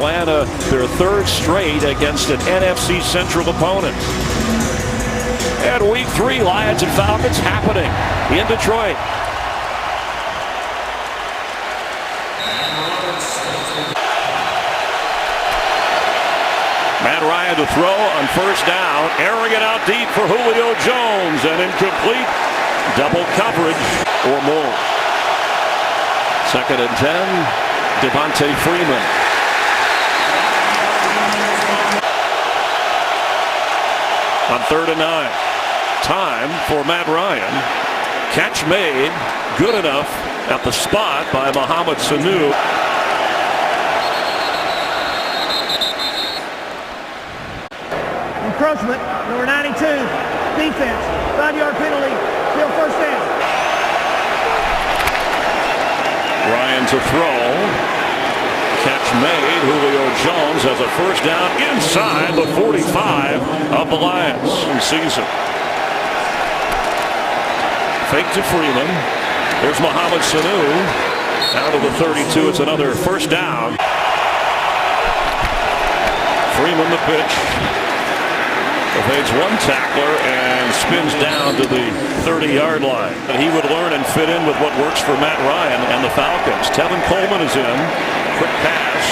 Atlanta their third straight against an NFC Central opponent. And week 3, Lions and Falcons happening in Detroit. Matt Ryan to throw on first down, airing it out deep for Julio Jones, and incomplete. Double coverage or more. 2nd and 10, Devontae Freeman. On 3rd and 9, time for Matt Ryan. Catch made, good enough at the spot by Mohamed Sanu. Encroachment, number 92, defense, 5-yard penalty, still first down. Ryan to throw. Catch made. Julio Jones has a first down inside the 45 of the Lions season. Fake to Freeman. There's Mohamed Sanu. Out of the 32, it's another first down. Freeman the pitch. Evades one tackler and spins down to the 30-yard line. And he would learn and fit in with what works for Matt Ryan and the Falcons. Tevin Coleman is in. Quick pass.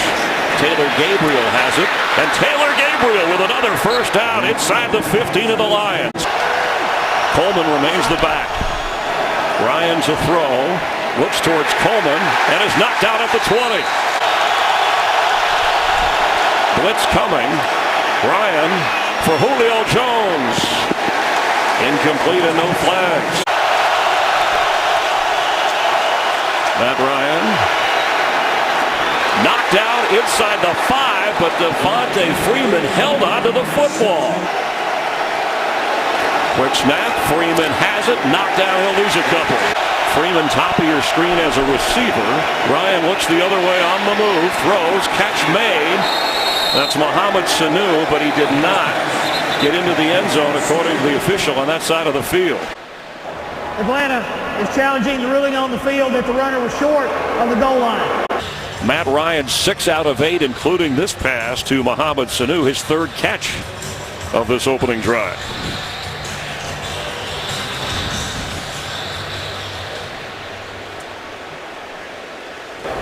Taylor Gabriel has it. And Taylor Gabriel with another first down inside the 15 of the Lions. Coleman remains the back. Ryan to throw. Looks towards Coleman and is knocked out at the 20. Blitz coming. Ryan for Julio Jones. Incomplete and no flags. Matt Ryan knocked out inside the 5, but Devontae Freeman held onto the football. Quick snap. Freeman has it. Knocked down. He'll lose a couple. Freeman top of your screen as a receiver. Ryan looks the other way on the move. Throws. Catch made. That's Mohamed Sanu, but he did not get into the end zone according to the official on that side of the field. Atlanta is challenging the ruling on the field that the runner was short of the goal line. Matt Ryan 6 out of 8, including this pass to Mohamed Sanu, his 3rd catch of this opening drive.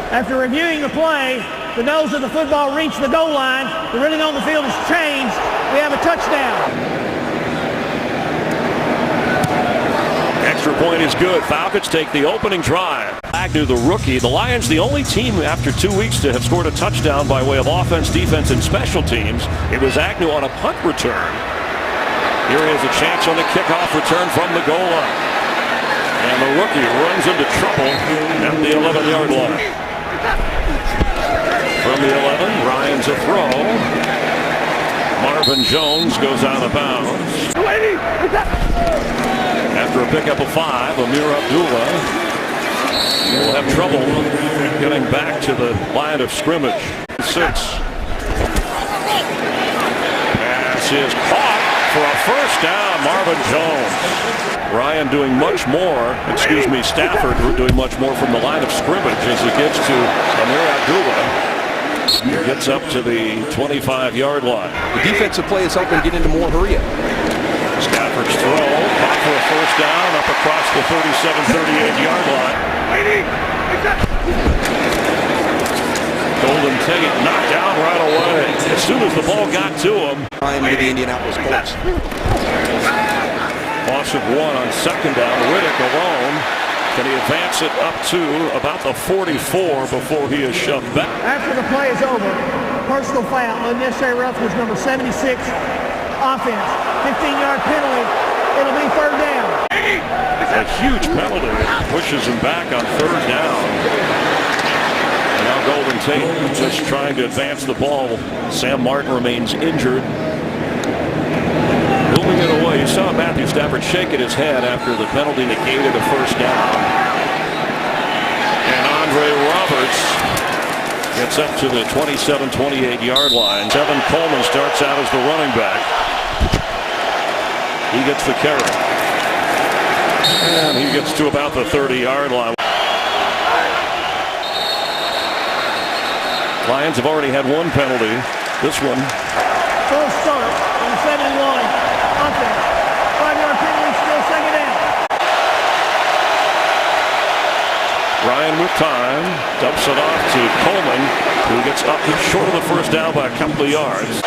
After reviewing the play, the nose of the football reached the goal line. The ruling on the field has changed. We have a touchdown. Extra point is good. Falcons take the opening drive. Agnew, the rookie. The Lions, the only team after 2 weeks to have scored a touchdown by way of offense, defense, and special teams. It was Agnew on a punt return. Here is a chance on the kickoff return from the goal line. And the rookie runs into trouble at the 11-yard line. From the 11, Ryan to throw. Marvin Jones goes out of bounds. After a pickup of 5, Amir Abdullah will have trouble getting back to the line of scrimmage. 6. Pass is caught for a first down. Marvin Jones. Ryan doing much more, Stafford doing much more from the line of scrimmage as he gets to Amir Abdullah. He gets up to the 25-yard line. The defensive play is helping get into more hurry-up. Stafford's throw, caught for a first down up across the 37-38-yard line. Golden Tate knocked down right away. As soon as the ball got to him. Time to the Indianapolis Colts. Loss of 1 on 2nd down. Riddick alone. Can he advance it up to about the 44 before he is shoved back? After the play is over, personal foul, unnecessary roughness, number 76, offense, 15-yard penalty. It'll be 3rd down. A huge penalty pushes him back on 3rd down. And now Golden Tate just trying to advance the ball. Sam Martin remains injured. Moving it away. You saw Matthew Stafford shaking his head after the penalty negated a first down. And Andre Roberts gets up to the 27-28-yard line. Tevin Coleman starts out as the running back. He gets the carry. And he gets to about the 30-yard line. Lions have already had one penalty. This one. Full start on the 71 offense. 5-yard penalty, still second down. Ryan with time, dumps it off to Coleman, who gets up short of the first down by a couple of yards.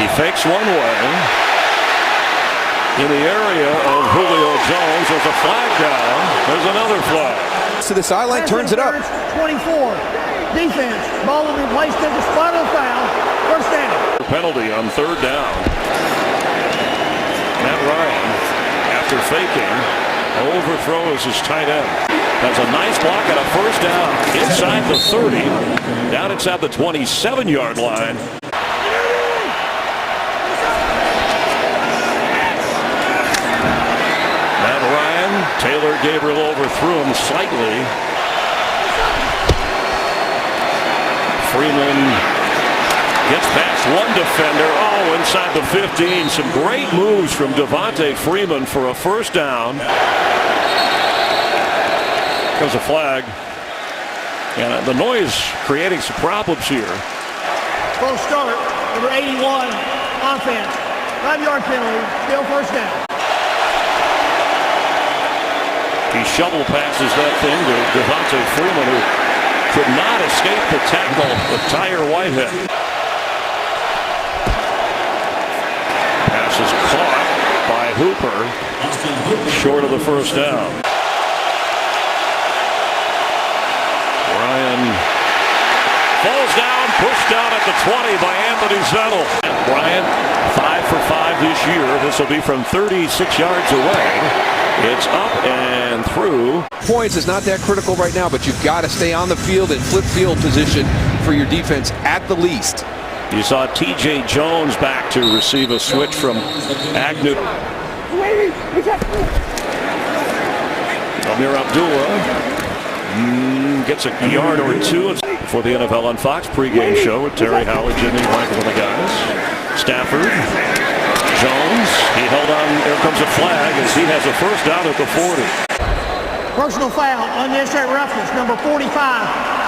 He fakes one way. In the area of Julio Jones, there's a flag down. There's another flag. To the sideline, turns it up. 24. Defense. Ball will be placed at the spot of the foul. First down. Penalty on third down. Matt Ryan, after faking, overthrows his tight end. That's a nice block and a first down. Inside the 30. Down inside the 27-yard line. Taylor Gabriel overthrew him slightly. Freeman gets past one defender. Oh, inside the 15. Some great moves from Devontae Freeman for a first down. Comes a flag. And the noise creating some problems here. Full start. Number 81 offense. 5-yard penalty. Still first down. He shovel passes that thing to Devontae Freeman, who could not escape the tackle of Tyre Whitehead. Pass is caught by Hooper, short of the first down. Ryan falls down, pushed down at the 20 by Anthony Zettel. Ryan, 5 for 5 this year. This will be from 36 yards away. It's up and through. Points is not that critical right now, but you've got to stay on the field and flip field position for your defense at the least. You saw T.J. Jones back to receive a switch from Agnew. Amir Abdullah gets a yard or two for the NFL on Fox pregame show with Terry Howard, Jimmy Michael, and the guys. Stafford. Jones, he held on. There comes a flag as he has a first down at the 40. Personal foul, unnecessary roughness, number 45,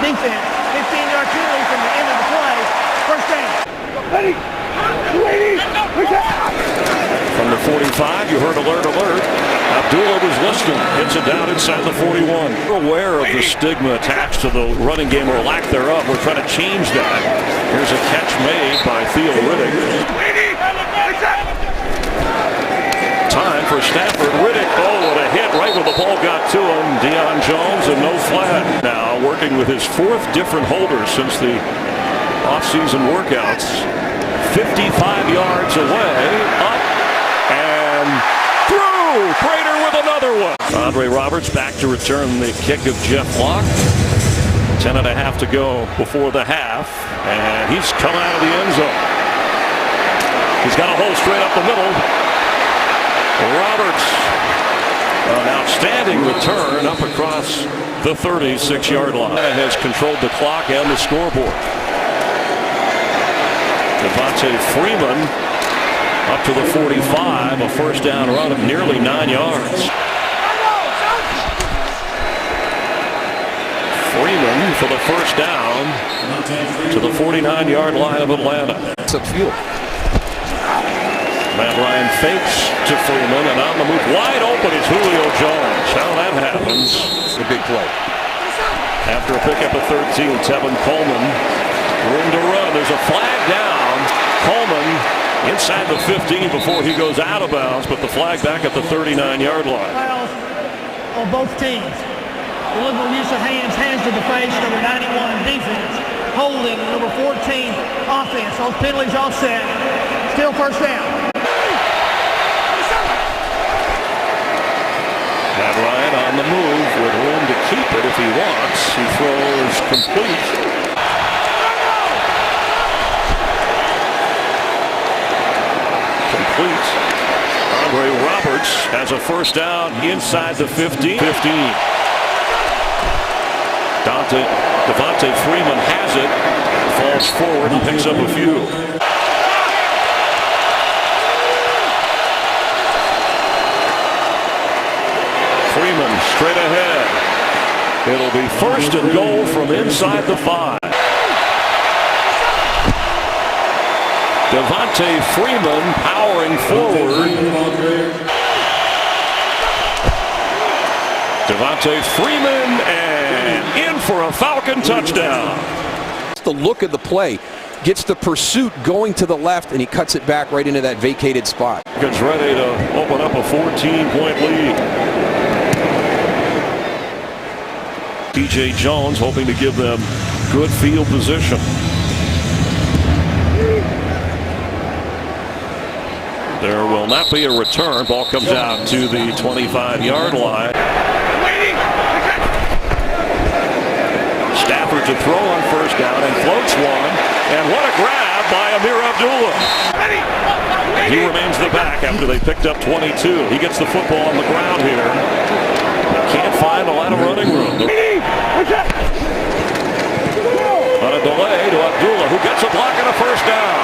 defense, 15-yard penalty from the end of the play. First down. From the 45, you heard alert, alert. Abdullah was listening. Hits it down inside the 41. We're aware of the stigma attached to the running game or lack thereof. We're trying to change that. Here's a catch made by Theo Riddick. Time for Stafford. Riddick, oh, what a hit right when the ball got to him. Deion Jones and no flag. Now working with his fourth different holder since the offseason workouts. 55 yards away, up and through. Prater with another one. Andre Roberts back to return the kick of Jeff Locke. 10.5 to go before the half, and he's come out of the end zone. He's got a hole straight up the middle. Roberts, an outstanding return up across the 36-yard line. Has controlled the clock and the scoreboard. Devontae Freeman up to the 45, a first down run of nearly 9 yards. Freeman for the first down to the 49-yard line of Atlanta. It's upfield. Matt Ryan fakes to Freeman, and on the move, wide open is Julio Jones. How that happens. It's a big play. After a pickup of 13, Tevin Coleman, room to run. There's a flag down. Coleman inside the 15 before he goes out of bounds, but the flag back at the 39-yard line. Fouls on both teams. Deliberate use of hands to the face, number 91 defense. Holding, number 14 offense. Those penalties offset. Still first down. Matt Ryan on the move with room to keep it if he wants. He throws complete. Complete. Andre Roberts has a first down inside the 15. Devontae Freeman has it. Falls forward and picks up a few. Freeman straight ahead. It'll be 1st and goal from inside the 5. Devontae Freeman powering forward. Devontae Freeman and in for a Falcon touchdown. The look of the play gets the pursuit going to the left, and he cuts it back right into that vacated spot. Gets ready to open up a 14-point lead. DJ Jones hoping to give them good field position. There will not be a return. Ball comes out to the 25-yard line. Stafford to throw on 1st down and floats one. And what a grab by Amir Abdullah. He remains the back after they picked up 22. He gets the football on the ground here. But can't find a lot of running room. On a delay to Abdullah, who gets a block and a 1st down.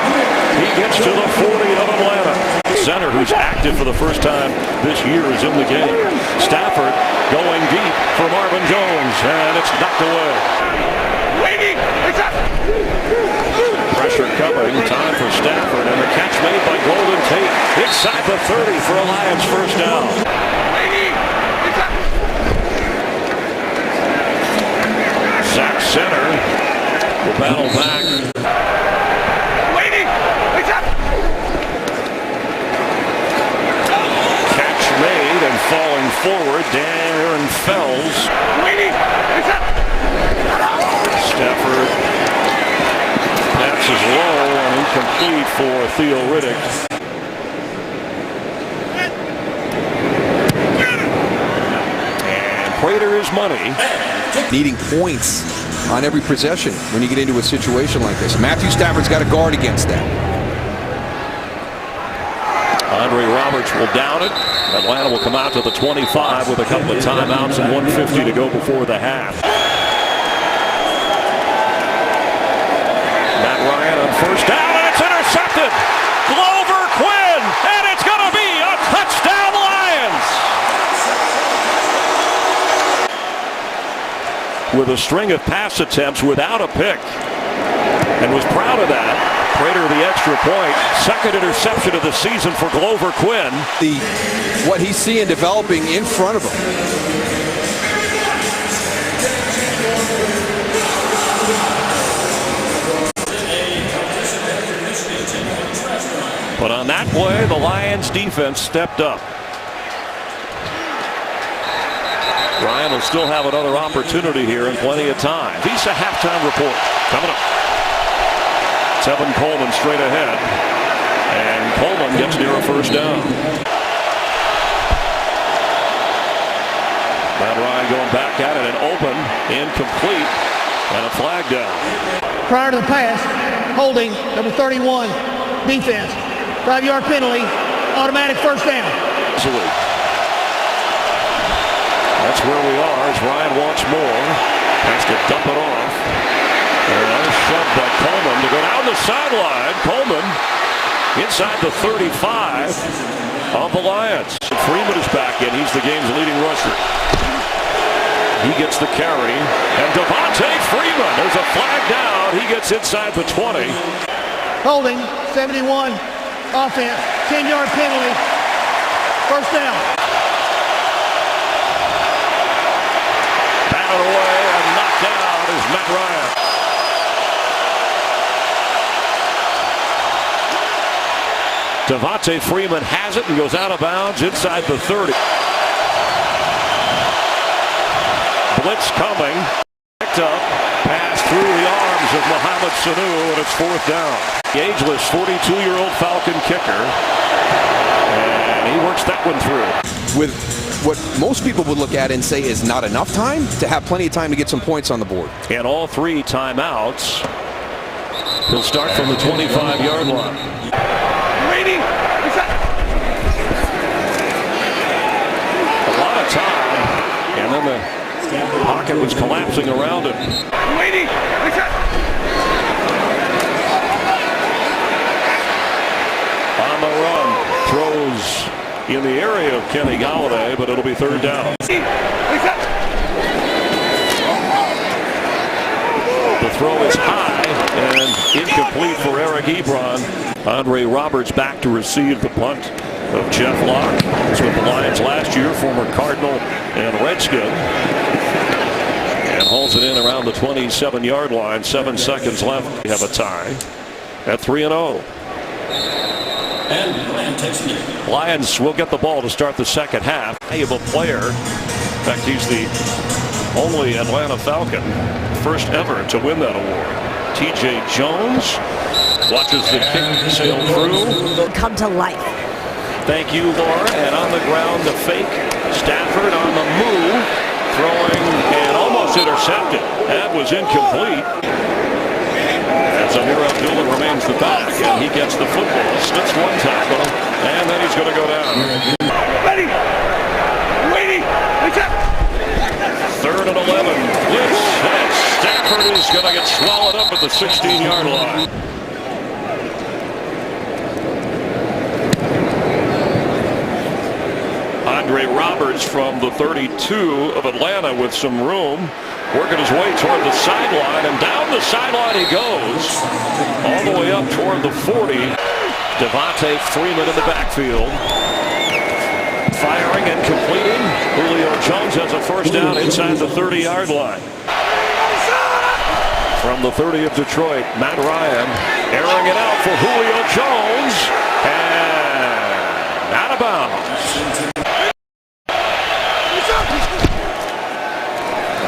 He gets to the 40 of Atlanta. Center, who's active for the first time this year, is in the game. Stafford going deep for Marvin Jones, and it's knocked away. Pressure coming, time for Stafford, and the catch made by Golden Tate inside the 30 for a Lions 1st down. Sack center will battle back. And falling forward, Darren Fells. Stafford passes low and incomplete for Theo Riddick. And Prater is money. Needing points on every possession when you get into a situation like this. Matthew Stafford's got a guard against that. Andre Roberts will down it. Atlanta will come out to the 25 with a couple of timeouts and 1:50 to go before the half. Matt Ryan on 1st down, and it's intercepted. Glover Quinn, and it's going to be a touchdown Lions. With a string of pass attempts without a pick, and was proud of that. Prater the extra point. 2nd interception of the season for Glover Quinn. What he's seeing developing in front of him. But on that play, the Lions defense stepped up. Ryan will still have another opportunity here and plenty of time. Visa halftime report coming up. Tevin Coleman straight ahead, and Coleman gets near a 1st down. Matt Ryan going back at it and open, incomplete, and a flag down. Prior to the pass, holding number 31, defense. 5-yard penalty, automatic 1st down. Easily. That's where we are as Ryan wants more. Has to dump it off. And shoved by Coleman to go down the sideline. Coleman inside the 35 of the Lions. Freeman is back in. He's the game's leading rusher. He gets the carry. And Devontae Freeman, there's a flag down. He gets inside the 20. Holding, 71, offense, 10-yard penalty, 1st down. Batted away and knocked out is Matt Ryan. Devontae Freeman has it and goes out of bounds inside the 30. Blitz coming. Picked up. Pass through the arms of Mohamed Sanu, and it's 4th down. The ageless 42-year-old Falcon kicker. And he works that one through. With what most people would look at and say is not enough time, to have plenty of time to get some points on the board. And all 3 timeouts. He'll start from the 25-yard line. A lot of time, and then the pocket was collapsing around him. On the run, throws in the area of Kenny Golladay, but it'll be 3rd down. throw is high and incomplete for Eric Ebron. Andre Roberts back to receive the punt of Jeff Locke. He was with the Lions last year, former Cardinal and Redskin. And hauls it in around the 27-yard line. 7 seconds left. We have a tie at 3-0. Lions will get the ball to start the second half. Valuable player. In fact, he's the only Atlanta Falcon, first ever to win that award. T.J. Jones watches the kick sail through. Come to life. Thank you, Laura. And on the ground, the fake. Stafford on the move, throwing and almost intercepted. That was incomplete. As Amir Abdullah remains the back, and he gets the football, slips one tackle, and then he's going to go down. Ready. Waiting. Third and 11. Blitz. And Stafford is going to get swallowed up at the 16-yard line. Andre Roberts from the 32 of Atlanta with some room, working his way toward the sideline, and down the sideline he goes, all the way up toward the 40. Devontae Freeman in the backfield, firing and completing. Julio Jones has a first down inside the 30-yard line. From the 30 of Detroit, Matt Ryan airing it out for Julio Jones, and out of bounds.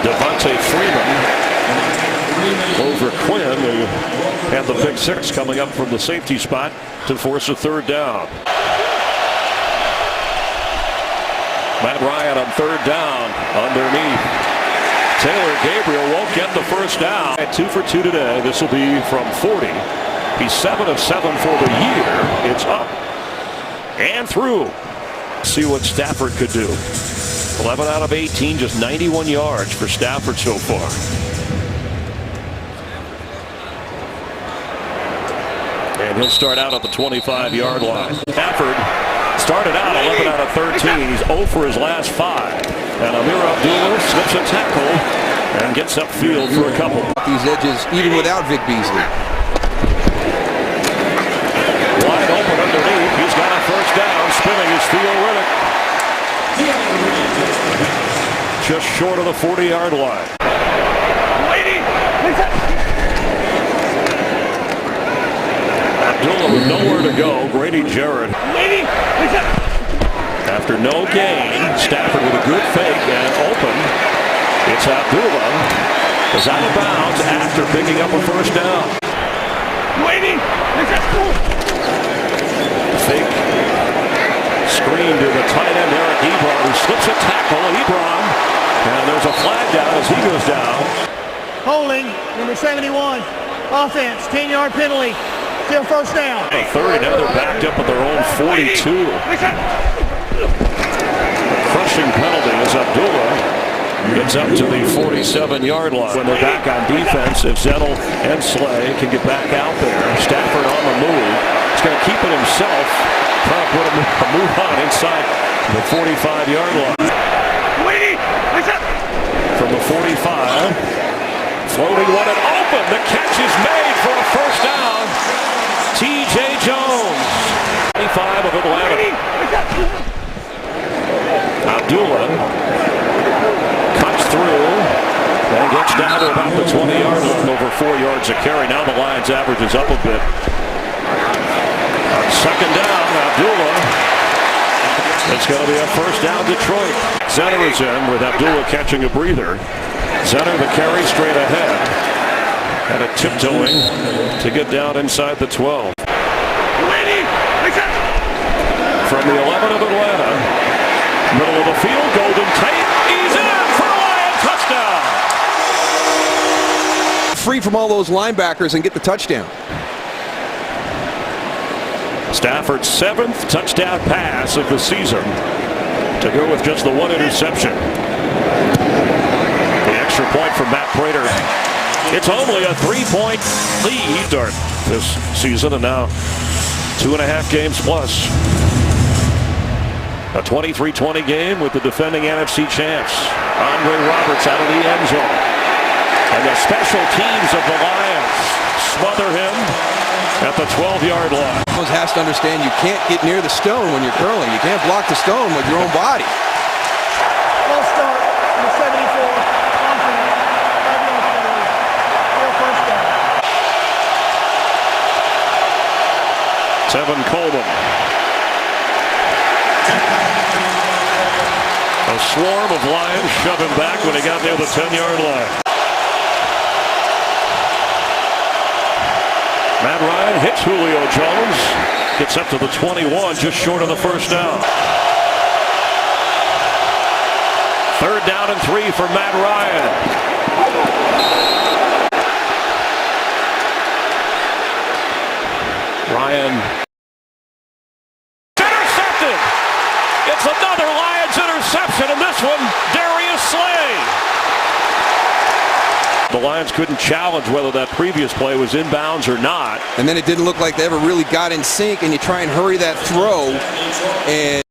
Devontae Freeman over Quinn, who had the pick six coming up from the safety spot to force a third down. Matt Ryan on third down underneath. Taylor Gabriel won't get the first down. 2 for 2 today. This will be from 40. He's 7 of 7 for the year. It's up and through. See what Stafford could do. 11 out of 18, just 91 yards for Stafford so far. And he'll start out at the 25-yard line. Stafford started out 11 out of 13. He's 0 for his last 5. And Amir Abdullah slips a tackle and gets upfield for a couple. These edges, even without Vic Beasley. Wide open underneath. He's got a first down. Spinning is Theo Riddick. Just short of the 40-yard line. Abdullah with nowhere to go. Grady Jarrett. After no gain, Stafford with a good fake and open. It's Abdullah. Is out of bounds after picking up a first down. Fake screen to the tight end Eric Ebron, who slips a tackle. Ebron, and there's a flag down as he goes down. Holding, number 71. Offense, 10-yard penalty. Still first down. A third, now they're backed up at their own 42. Crushing penalty as Abdullah gets up to the 47-yard line. When they're back on defense, if Zettel and Slay can get back out there. Stafford on the move. He's going to keep it himself. Trying to put a move on inside the 45-yard line. From the 45, floating one and open. The catch is made for a first down. T.J. Jones, 25 of Atlanta. Abdullah cuts through and gets down to about the 20-yard line, over 4 yards a carry. Now the Lions averages up a bit. On second down, Abdullah. It's going to be a first down, Detroit. Zenner is in with Abdullah catching a breather. Zenner the carry straight ahead. And a tiptoeing to get down inside the 12. From the 11 of Atlanta, middle of the field, Golden Tate. He's in for a Lion touchdown. Free from all those linebackers and get the touchdown. Stafford's 7th touchdown pass of the season to go with just the one interception. The extra point from Matt Prater. It's only a 3-point lead start this season, and now 2.5 games plus. A 23-20 game with the defending NFC champs. Andre Roberts out of the end zone. And the special teams of the Lions smother him at the 12-yard line. Has to understand you can't get near the stone when you're curling. You can't block the stone with your own body. Full start on the 74. Offense. 5-yard penalty. Still first down. Tevin Coleman. A swarm of Lions shove him back when he got near the 10-yard line. Matt Ryan hits Julio Jones. Gets up to the 21, just short of the first down. 3rd down and 3 for Matt Ryan. Ryan. Intercepted! It's another Lions interception, and this one, Darius Slay. The Lions couldn't challenge whether that previous play was inbounds or not. And then it didn't look like they ever really got in sync, and you try and hurry that throw, and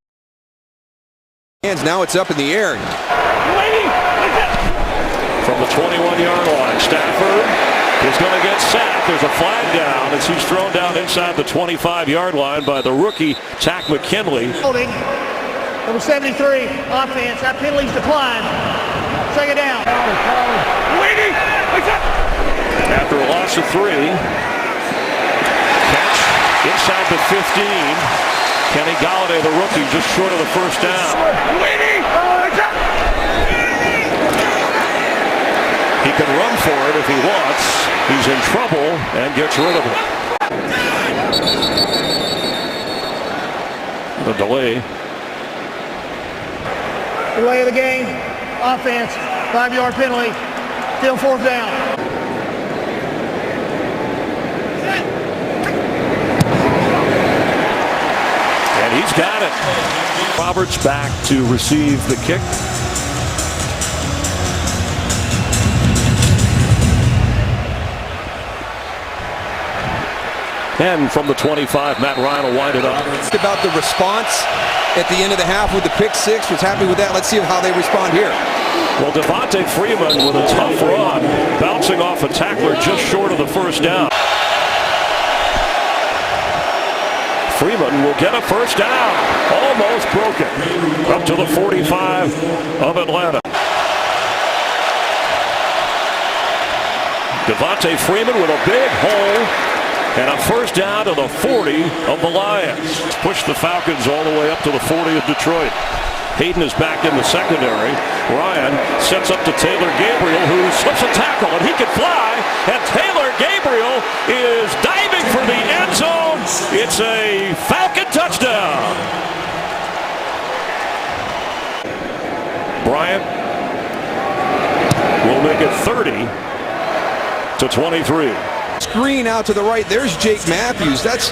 now it's up in the air. From the 21-yard line, Stafford is going to get sacked. There's a flag down as he's thrown down inside the 25-yard line by the rookie, Tack McKinley. Holding. Number 73, offense. That penalty's declined. 2nd down. After a loss of 3. Catch inside the 15. Kenny Golladay, the rookie, just short of the first down. He can run for it if he wants. He's in trouble and gets rid of it. The delay. Delay of the game. Offense. 5-yard penalty. Still 4th down. And he's got it. Roberts back to receive the kick. And from the 25, Matt Ryan will wind it up. About the response at the end of the half with the pick 6. Was happy with that. Let's see how they respond here. Well, Devontae Freeman with a tough run, bouncing off a tackler just short of the first down. Freeman will get a first down. Almost broken. Up to the 45 of Atlanta. Devontae Freeman with a big hole. And a first down to the 40 of the Lions. Push the Falcons all the way up to the 40 of Detroit. Hayden is back in the secondary. Ryan sets up to Taylor Gabriel, who slips a tackle, and he can fly. And Taylor Gabriel is diving for the end zone. It's a Falcon touchdown. Bryant will make it 30-23. Screen out to the right. There's Jake Matthews. That's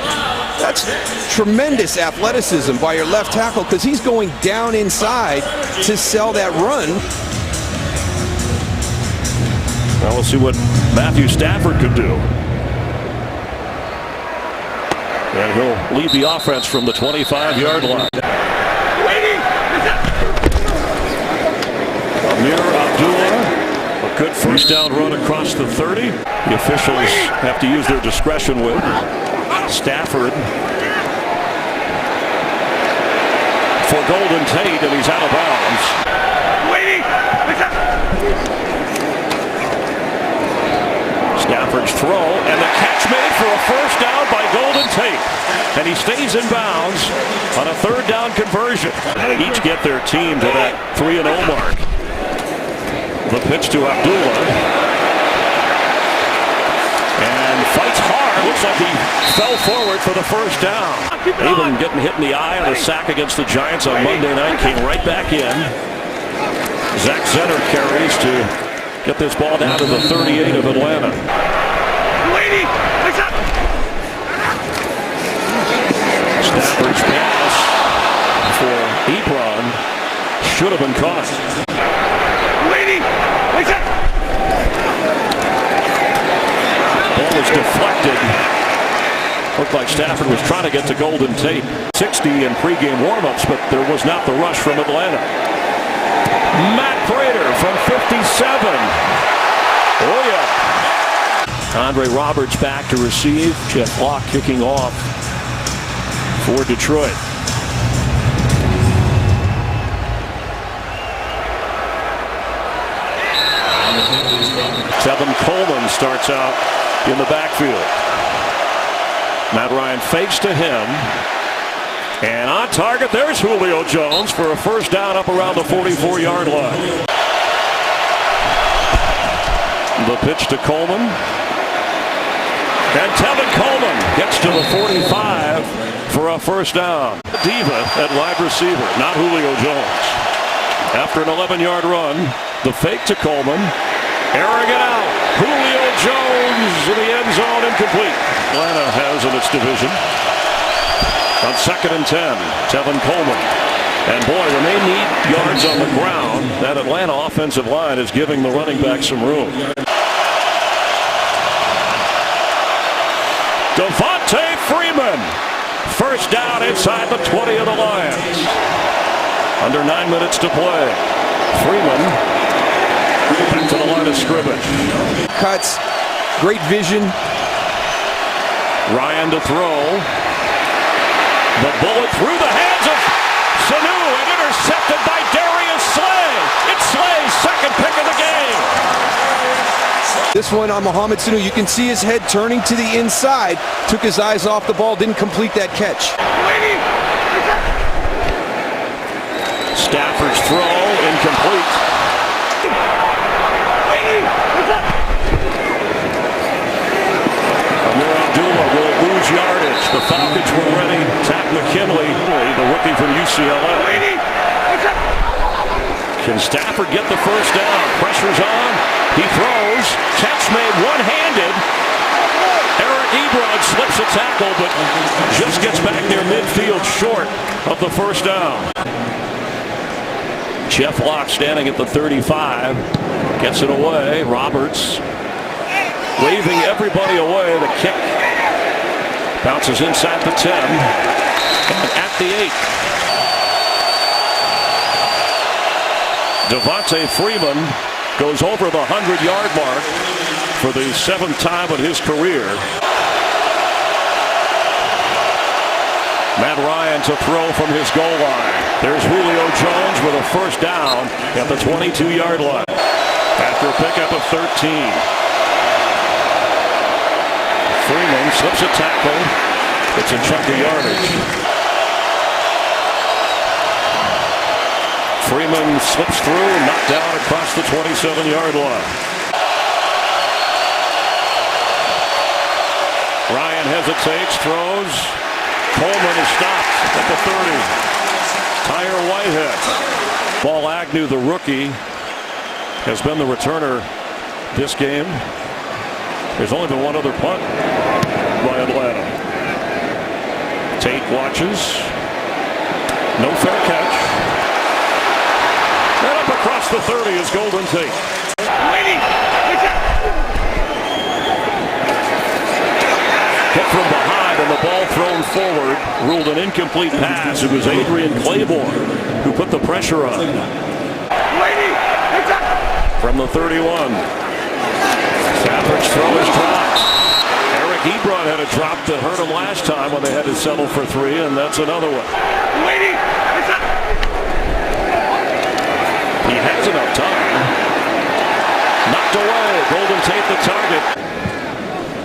tremendous athleticism by your left tackle, because he's going down inside to sell that run. Well, we'll see what Matthew Stafford could do. And he'll lead the offense from the 25-yard line. Amir Abdullah. A good first down run across the 30. The officials have to use their discretion with Stafford for Golden Tate, and he's out of bounds. Stafford's throw, and the catch made for a first down by Golden Tate. And he stays in bounds on a 3rd down conversion. Each get their team to that 3-0 mark. The pitch to Abdullah. And fights hard. Looks like he fell forward for the first down. Even getting hit in the eye on a sack against the Giants on Monday night. Came right back in. Zach Zenner carries to get this ball down to the 38 of Atlanta. Stafford's pass for Ebron should have been caught. Ball was deflected. Looked like Stafford was trying to get to Golden Tate. 60 in pregame warmups, but there was not the rush from Atlanta. Matt Prater from 57. Oh, yeah. Andre Roberts back to receive. Jeff Locke kicking off for Detroit. Tevin Coleman starts out in the backfield. Matt Ryan fakes to him. And on target, there's Julio Jones for a first down up around the 44-yard line. The pitch to Coleman. And Tevin Coleman gets to the 45 for a first down. Diva at wide receiver, not Julio Jones. After an 11-yard run, the fake to Coleman. Airing it out. Julio Jones in the end zone, incomplete. Atlanta has in its division. On 2nd and 10, Tevin Coleman. And boy, when they need yards on the ground, that Atlanta offensive line is giving the running back some room. Devontae Freeman. First down inside the 20 of the Lions. Under 9 minutes to play. Freeman back to the line of scrimmage. Cuts. Great vision. Ryan to throw. The bullet through the hands of Sanu and intercepted by Darius Slay. It's Slay's second pick of the game. This one on Mohamed Sanu, you can see his head turning to the inside. Took his eyes off the ball, didn't complete that catch. Stafford's throw, incomplete. Amir Abdullah will lose yardage. The Falcons were ready. Tack McKinley, the rookie from UCLA. Can Stafford get the first down? Pressure's on. He throws. Catch made one-handed. Eric Ebron slips a tackle, but just gets back near midfield short of the first down. Jeff Locke standing at the 35. Gets it away. Roberts waving everybody away. The kick bounces inside the 10 and at the 8. Devontae Freeman goes over the 100-yard mark for the 7th time in his career. Matt Ryan to throw from his goal line. There's Julio Jones with a first down at the 22-yard line after a pickup of 13. Freeman slips a tackle. It's a chunk of yardage. Freeman slips through, knocked down across the 27-yard line. Ryan hesitates, throws. Coleman is stopped at the 30. Tyre Whitehead. Paul Agnew, the rookie, has been the returner this game. There's only been one other punt by Atlanta. Tate watches. No fair catch. And up across the 30 is Golden Tate. Hit from behind and the ball thrown forward. Ruled an incomplete pass. It was Adrian Claiborne who put the pressure on. From the 31. Stafford's throw is dropped. Eric Ebron had a drop that hurt him last time when they had to settle for 3, and that's another one. He has enough time. Knocked away. Golden Tate the target.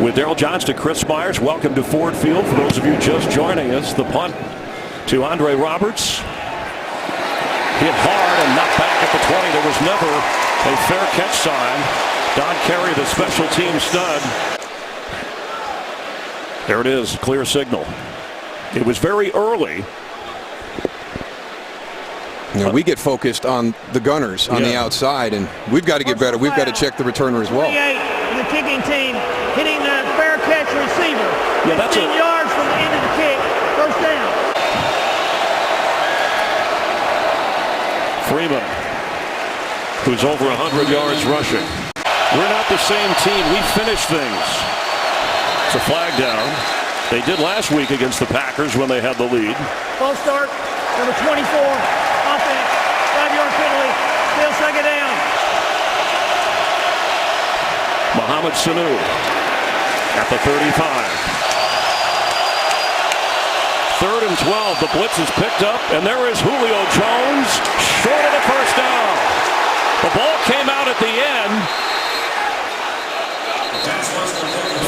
With Daryl Johnston, Chris Myers, welcome to Ford Field. For those of you just joining us, the punt to Andre Roberts. Hit hard and knocked back at the 20. There was never a fair catch sign. Don Carey, the special team stud. There it is, clear signal. It was very early. You know, we get focused on the gunners on the outside, and we've got to get better. We've got to check the returner as well. The kicking team hitting the fair catch receiver. Yeah, that's 15 yards from the end of the kick. First down. Freeman, who's over 100 yards rushing. We're not the same team. We finish things. It's a flag down. They did last week against the Packers when they had the lead. False start. Number 24. Offense. 5-yard penalty. Still second down. Mohamed Sanu at the 35. 3rd and 12. The blitz is picked up, and there is Julio Jones short of the first down. The ball came out at the end.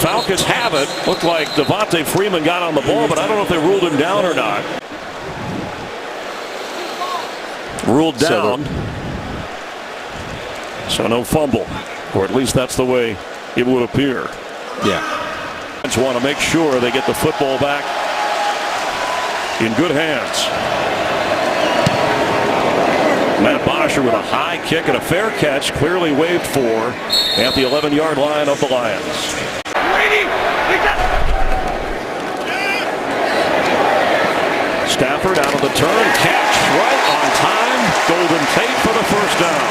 Falcons have it. Looked like Devontae Freeman got on the ball, but I don't know if they ruled him down or not. Ruled down. So no fumble, or at least that's the way it would appear. Yeah. Just want to make sure they get the football back in good hands. Matt Bosher with a high kick and a fair catch, clearly waved for at the 11-yard line of the Lions. Stafford out of the turn, catch right on time. Golden Tate for the first down.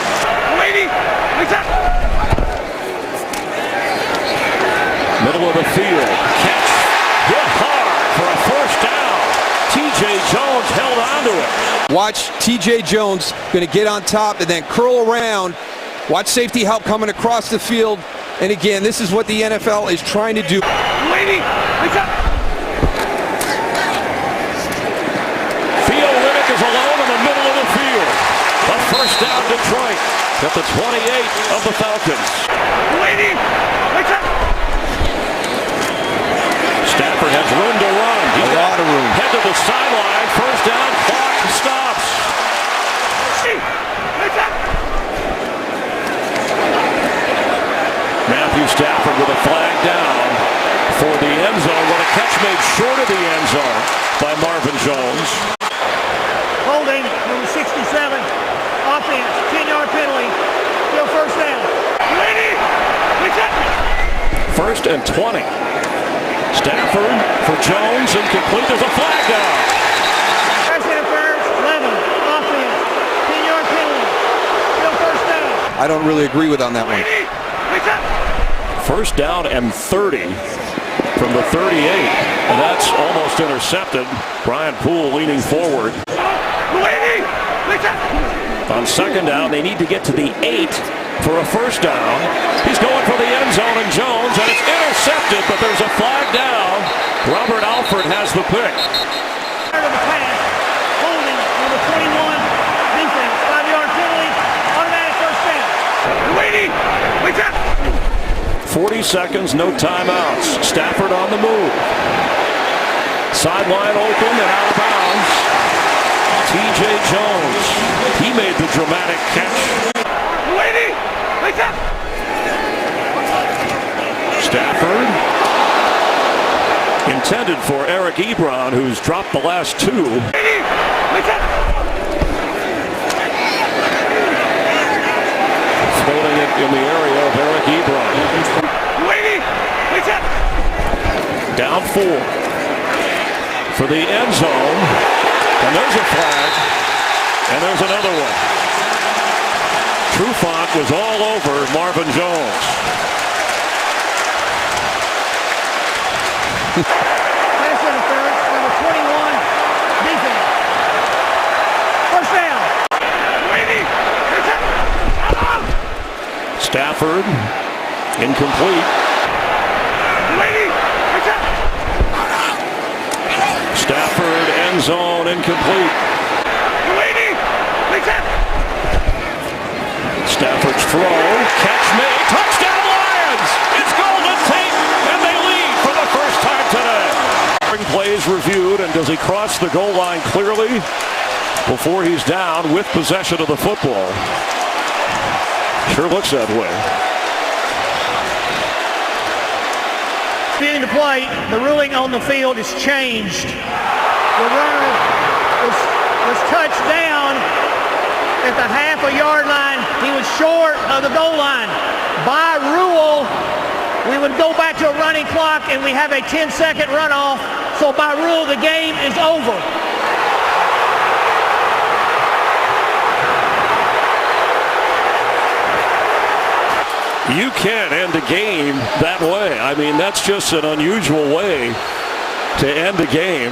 Middle of the field, catch hit hard for a first down. T.J. Jones held onto it. Watch T.J. Jones going to get on top and then curl around. Watch safety help coming across the field. And again, this is what the NFL is trying to do. Riddick is alone in the middle of the field. A first down, Detroit at the 28 of the Falcons. Stafford has room to run. A lot of room. Head to the sideline. First down. Clock stops. Matthew Stafford with a flag down for the end zone. What a catch made short of the end zone by Marvin Jones. Holding, number 67. Offense, 10-yard penalty. Still first down. First and 20. Stafford for Jones, incomplete. There's a flag down. Pass interference, 11. Offense, 10-yard penalty. Still first down. I don't really agree with on that one. First down and 30 from the 38. And that's almost intercepted. Brian Poole leaning forward. On second down, they need to get to the 8 for a first down. He's going for the end zone, and Jones, and it's intercepted, but there's a flag down. Robert Alford has the pick. Holding, number 21. Defense, 5-yard penalty. Automatic first down. 40 seconds, no timeouts. Stafford on the move. Sideline open and out of bounds. T.J. Jones, he made the dramatic catch. Stafford, intended for Eric Ebron, who's dropped the last two. Floating it in the area of Eric Ebron. Down 4 for the end zone. And there's a flag. And there's another one. Trufant was all over Marvin Jones. Pass interference, number 21. Defense. First down. Stafford, incomplete. Stafford, end zone, incomplete. Stafford's throw, catch made, touchdown Lions! It's Golden Tate, and they lead for the first time today. Plays reviewed, and does he cross the goal line clearly before he's down with possession of the football? Sure looks that way. Beginning to play, the ruling on the field is changed. The runner was touched down at the half-a-yard line. He was short of the goal line. By rule, we would go back to a running clock and we have a 10-second runoff. So by rule, the game is over. You can't end a game that way. I mean, that's just an unusual way to end a game.